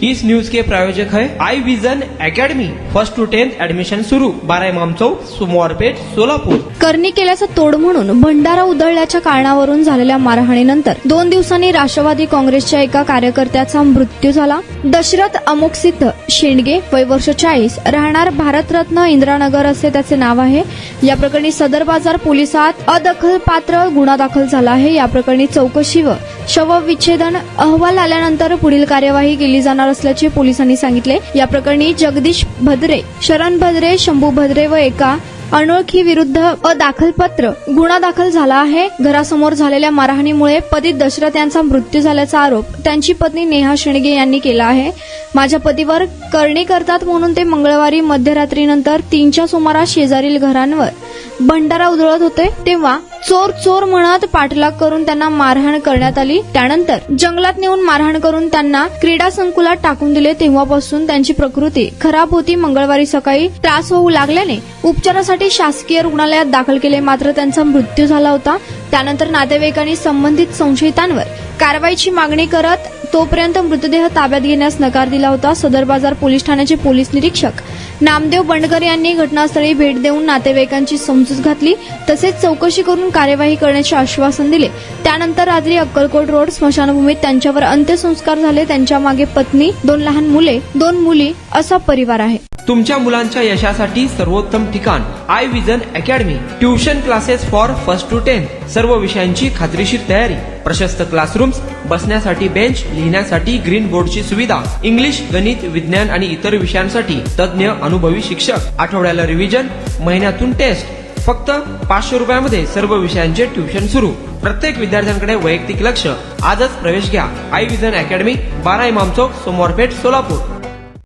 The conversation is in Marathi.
इस न्यूज के प्रायोजक है Aai vision academy. 1st to 10th admission सुरू। 12 इमाम चौक, सोमवारपेठ, सोलापूर। करणी केल्याचा तोड म्हणून भंडारा उधळल्याच्या कारणावरून झालेल्या मारहाणीनंतर 2 दिवसांनी राष्ट्रवादी काँग्रेसच्या एका कार्यकर्त्याचा मृत्यू झाला। दशरथ अमोकसिद्ध शेंडगे, वय वर्ष 40, राहणार भारतरत्न इंदिरानगर असे त्याचे नाव आहे। या प्रकरणी सदर बाजार पोलिसात अदखलपात्र गुन्हा दाखल झाला आहे। या प्रकरणी चौकशी व शवविच्छेदन अहवाल आल्यानंतर पुढील कार्यवाही केली जाणार असल्याचे पोलिसांनी सांगितले। या प्रकरणी जगदीश भद्रे, शरण भद्रे, शंभू भद्रे व एका अनोळखी विरुद्ध अदाखलपत्र गुन्हा दाखल झाला आहे। घरासमोर झालेल्या मारहाणीमुळे पती दशरथ यांचा मृत्यू झाल्याचा आरोप त्यांची पत्नी नेहा शेंडगे यांनी केला आहे। माझ्या पतीवर करणी करतात म्हणून ते मंगळवारी मध्यरात्रीनंतर 3च्या सुमारास शेजारील घरांवर भंडारा उधळत होते, तेव्हा चोर चोर म्हणत पाठलाग करून त्यांना मारहाण करण्यात आली। त्यानंतर जंगलात नेऊन मारहाण करून त्यांना क्रीडा संकुलात टाकून दिले। तेव्हापासून त्यांची प्रकृती खराब होती। मंगळवारी सकाळी त्रास होऊ लागल्याने उपचारासाठी शासकीय रुग्णालयात दाखल केले, मात्र त्यांचा मृत्यू झाला होता। त्यानंतर नातेवाईकांनी संबंधित संशयितांवर कारवाईची मागणी करत तोपर्यंत मृतदेह ताब्यात घेण्यास नकार दिला होता। सदर बाजार पोलीस ठाण्याचे पोलीस निरीक्षक नामदेव बंडकर यांनी घटनास्थळी भेट देऊन नातेवाईकांची समजूत घातली, तसेच चौकशी करून कार्यवाही करण्याचे आश्वासन दिले। त्यानंतर रात्री अक्कलकोट रोड स्मशानभूमीत त्यांच्यावर अंत्यसंस्कार झाले। त्यांच्या मागे पत्नी, 2 लहान मुले, 2 मुली असा परिवार आहे। तुमच्या मुलांच्या यशासाठी सर्वोत्तम ठिकाण Aai vision academy. Tuition classes for 1st to 10th, सर्व विषयांची खात्रीशीर तयारी, प्रशस्त क्लासरूम्स, बसण्यासाठी बेंच, लिहिण्यासाठी ग्रीन बोर्डची सुविधा, इंग्लिश, गणित, विज्ञान आणि इतर विषयांसाठी तज्ञ अनुभवी शिक्षक, आठवड्याला रिव्हिजन, महिन्यातून टेस्ट। फक्त 500 रुपयामध्ये सर्व विषयांचे ट्युशन सुरू। प्रत्येक विद्यार्थ्यांकडे वैयक्तिक लक्ष। आजच प्रवेश घ्या। आई विजन अकॅडमी, 12 इमाम चौक, सोमवारपेठ, सोलापूर।